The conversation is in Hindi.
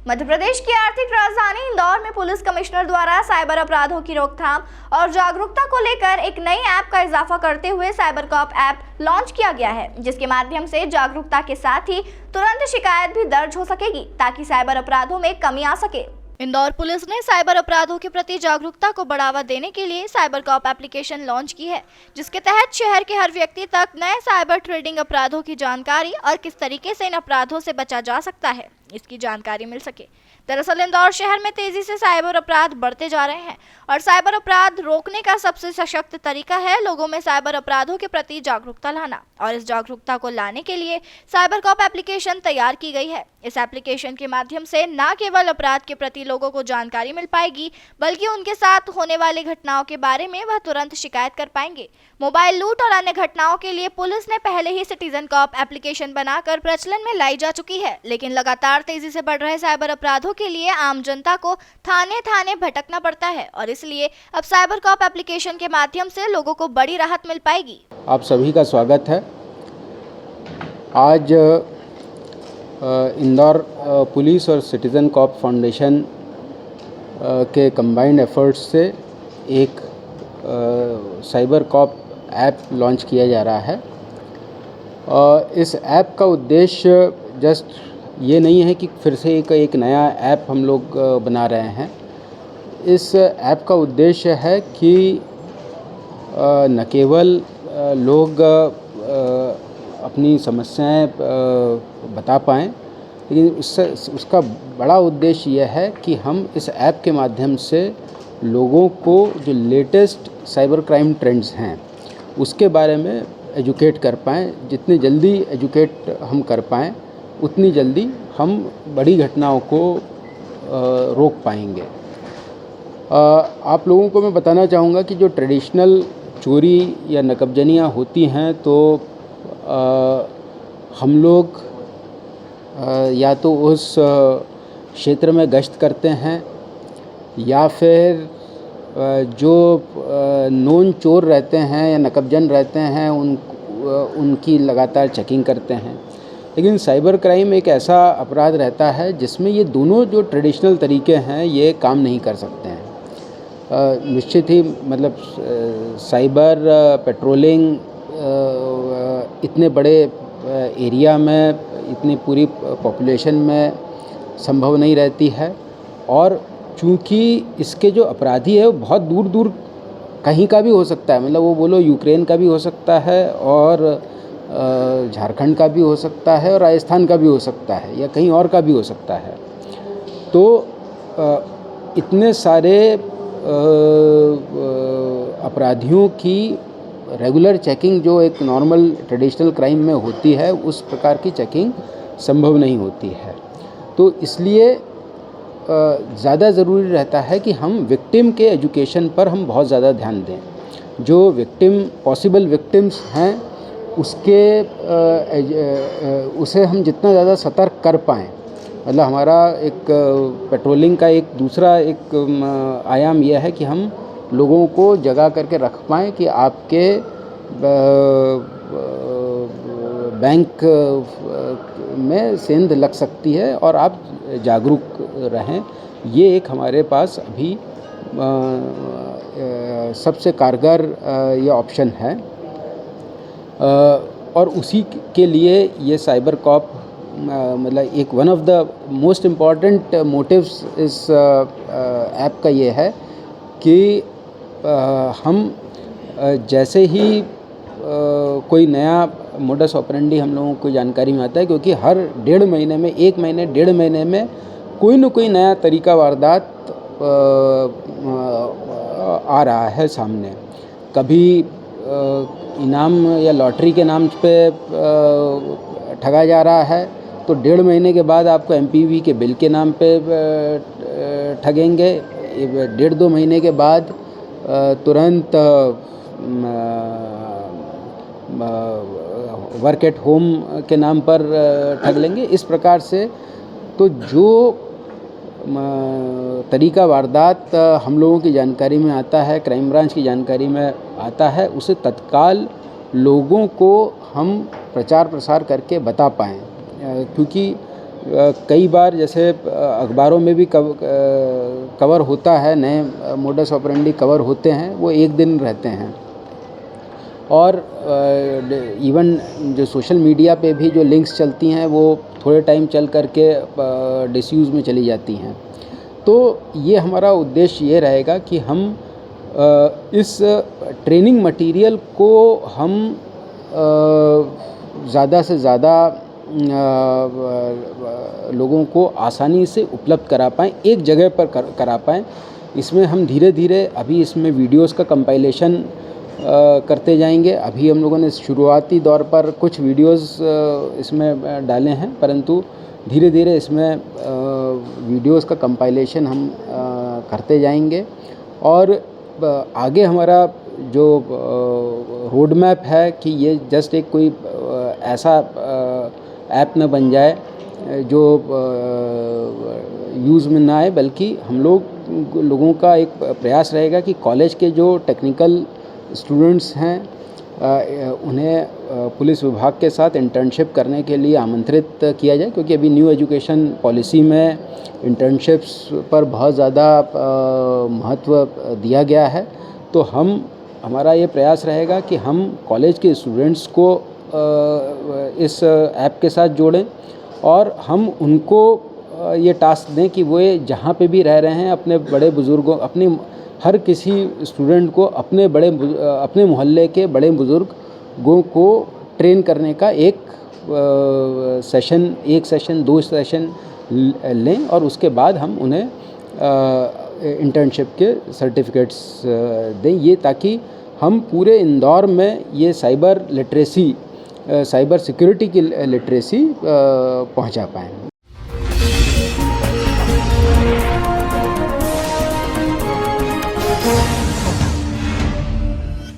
मध्य प्रदेश की आर्थिक राजधानी इंदौर में पुलिस कमिश्नर द्वारा साइबर अपराधों की रोकथाम और जागरूकता को लेकर एक नई ऐप का इजाफा करते हुए साइबर कॉप ऐप लॉन्च किया गया है, जिसके माध्यम से जागरूकता के साथ ही तुरंत शिकायत भी दर्ज हो सकेगी ताकि साइबर अपराधों में कमी आ सके। इंदौर पुलिस ने साइबर अपराधों के प्रति जागरूकता को बढ़ावा देने के लिए साइबर कॉप एप्लीकेशन लॉन्च की है, जिसके तहत शहर के हर व्यक्ति तक नए साइबर ट्रेडिंग अपराधों की जानकारी और किस तरीके से इन अपराधों से बचा जा सकता है, इसकी जानकारी मिल सके। दरअसल इंदौर शहर में तेजी से साइबर अपराध बढ़ते जा रहे हैं और साइबर अपराध रोकने का सबसे सशक्त तरीका है लोगों में साइबर अपराधों के प्रति जागरूकता लाना, और इस जागरूकता को लाने के लिए साइबर कॉप एप्लीकेशन तैयार की गई है। इस एप्लीकेशन के माध्यम से न केवल अपराध के प्रति लोगों को जानकारी मिल पाएगी, बल्कि उनके साथ होने वाली घटनाओं के बारे में वह तुरंत शिकायत कर पाएंगे। मोबाइल लूट और अन्य घटनाओं के लिए पुलिस ने पहले ही सिटीजन कॉप एप्लीकेशन बनाकर प्रचलन में लाई जा चुकी है, लेकिन लगातार तेजी से बढ़ रहे साइबर अपराधों के लिए आम जनता को थाने थाने भटकना पड़ता है, और इसलिए अब साइबर कॉप एप्लीकेशन के माध्यम से लोगों को बड़ी राहत मिल पाएगी। आप सभी का स्वागत है। आज इंदौर पुलिस और सिटीजन कॉप फाउंडेशन के कंबाइंड एफर्ट्स से एक साइबर कॉप ऐप लॉन्च किया जा रहा है। इस ऐप का उद्देश्य जस्ट ये नहीं है कि फिर से एक नया ऐप हम लोग बना रहे हैं। इस ऐप का उद्देश्य है कि न केवल लोग अपनी समस्याएं बता पाएँ, लेकिन उसका बड़ा उद्देश्य यह है कि हम इस ऐप के माध्यम से लोगों को जो लेटेस्ट साइबर क्राइम ट्रेंड्स हैं उसके बारे में एजुकेट कर पाएँ। जितनी जल्दी एजुकेट हम कर पाएँ उतनी जल्दी हम बड़ी घटनाओं को रोक पाएंगे। आप लोगों को मैं बताना चाहूँगा कि जो ट्रेडिशनल चोरी या नकबजनियाँ होती हैं तो हम लोग या तो उस क्षेत्र में गश्त करते हैं या फिर जो नोन चोर रहते हैं या नकबजन रहते हैं उनकी लगातार चेकिंग करते हैं। लेकिन साइबर क्राइम एक ऐसा अपराध रहता है जिसमें ये दोनों जो ट्रेडिशनल तरीके हैं ये काम नहीं कर सकते हैं। निश्चित ही मतलब साइबर पेट्रोलिंग इतने बड़े एरिया में इतनी पूरी पॉपुलेशन में संभव नहीं रहती है, और चूँकि इसके जो अपराधी है वो बहुत दूर दूर कहीं का भी हो सकता है, मतलब वो बोलो यूक्रेन का भी हो सकता है और झारखंड का भी हो सकता है और राजस्थान का भी हो सकता है या कहीं और का भी हो सकता है। तो इतने सारे अपराधियों की रेगुलर चेकिंग जो एक नॉर्मल ट्रेडिशनल क्राइम में होती है उस प्रकार की चेकिंग संभव नहीं होती है। तो इसलिए ज़्यादा ज़रूरी रहता है कि हम विक्टिम के एजुकेशन पर हम बहुत ज़्यादा ध्यान दें। जो पॉसिबल विक्टिम्स हैं उसे हम जितना ज़्यादा सतर्क कर पाएँ, मतलब हमारा एक पेट्रोलिंग का एक दूसरा एक आयाम यह है कि हम लोगों को जगा करके रख पाएँ कि आपके बैंक में सेंध लग सकती है और आप जागरूक रहें। ये एक हमारे पास अभी सबसे कारगर ये ऑप्शन है, और उसी के लिए ये साइबर कॉप मतलब एक one of the most important motives इस ऐप का ये है कि हम जैसे ही कोई नया मोडस ऑपरेंडी हम लोगों को जानकारी में आता है, क्योंकि हर 1.5 महीने में 1 महीने 1.5 महीने में कोई न कोई नया तरीका वारदात आ रहा है सामने। कभी इनाम या लॉटरी के नाम पे ठगा जा रहा है, तो 1.5 महीने के बाद आपको MPV के बिल के नाम पे ठगेंगे। 1.5-2 महीने के बाद तुरंत वर्क एट होम के नाम पर ठग लेंगे। इस प्रकार से तो जो तरीका वारदात हम लोगों की जानकारी में आता है, क्राइम ब्रांच की जानकारी में आता है, उसे तत्काल लोगों को हम प्रचार प्रसार करके बता पाएँ। क्योंकि कई बार जैसे अखबारों में भी कवर होता है, नए मोडस ऑपरेंडी कवर होते हैं, वो एक दिन रहते हैं। और इवन जो सोशल मीडिया पे भी जो लिंक्स चलती हैं वो थोड़े टाइम चल करके डिसयूज़ में चली जाती हैं। तो ये हमारा उद्देश्य ये रहेगा कि हम इस ट्रेनिंग मटेरियल को हम ज़्यादा से ज़्यादा लोगों को आसानी से उपलब्ध करा पाएँ, एक जगह पर करा पाएँ। इसमें हम धीरे धीरे अभी इसमें वीडियोस का कंपाइलेशन करते जाएंगे। अभी हम लोगों ने शुरुआती दौर पर कुछ वीडियोस इसमें डाले हैं, परंतु धीरे धीरे इसमें वीडियोस का कंपाइलेशन हम करते जाएंगे। और आगे हमारा जो रोड मैप है कि ये जस्ट एक कोई ऐसा ऐप न बन जाए जो यूज़ में ना आए, बल्कि हम लोगों का एक प्रयास रहेगा कि कॉलेज के जो टेक्निकल स्टूडेंट्स हैं उन्हें पुलिस विभाग के साथ इंटर्नशिप करने के लिए आमंत्रित किया जाए, क्योंकि अभी न्यू एजुकेशन पॉलिसी में इंटर्नशिप्स पर बहुत ज़्यादा महत्व दिया गया है। तो हमारा ये प्रयास रहेगा कि हम कॉलेज के स्टूडेंट्स को इस ऐप के साथ जोड़ें और हम उनको ये टास्क दें कि वो जहाँ पे भी रह रहे हैं अपने बड़े बुज़ुर्गों, हर किसी स्टूडेंट को अपने मोहल्ले के बड़े बुज़ुर्गों को ट्रेन करने का एक सेशन 2 सेशन लें और उसके बाद हम उन्हें इंटर्नशिप के सर्टिफिकेट्स दें। ये ताकि हम पूरे इंदौर में ये साइबर सिक्योरिटी की लिटरेसी पहुंचा पाएँ।